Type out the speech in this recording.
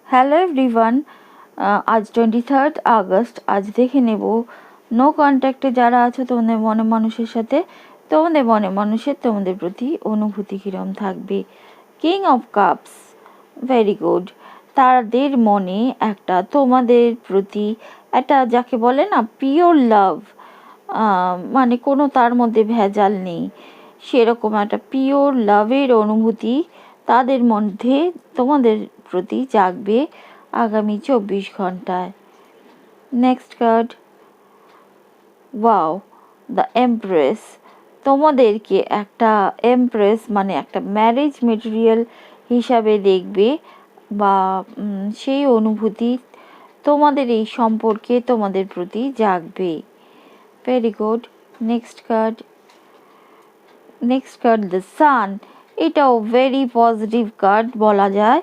Hello everyone, আজ 23rd August. আজ দেখে নেব নো কন্ট্যাক্টে যারা আছো তোমাদের মনে মানুষের সাথে, তোমাদের মনে মানুষের তোমাদের প্রতি অনুভূতি কীরকম থাকবে। King of cups, very good. তাদের মনে একটা তোমাদের প্রতি একটা যাকে বলে না পিওর লাভ, মানে কোনো তার মধ্যে ভেজাল নেই, সেরকম একটা পিওর লাভের অনুভূতি তাদের মধ্যে তোমাদের প্রতি জাগবে আগামী 24 ঘন্টায়। Next card, wow, the empress. তোমাদেরকে একটা এমপ্রেস মানে একটা ম্যারেজ মেটেরিয়াল হিসাবে দেখবে, বা সেই অনুভূতি তোমাদের এই সম্পর্কে তোমাদের প্রতি জাগবে। Very good. Next card, the sun. এটাও ভেরি পজিটিভ কার্ড বলা যায়।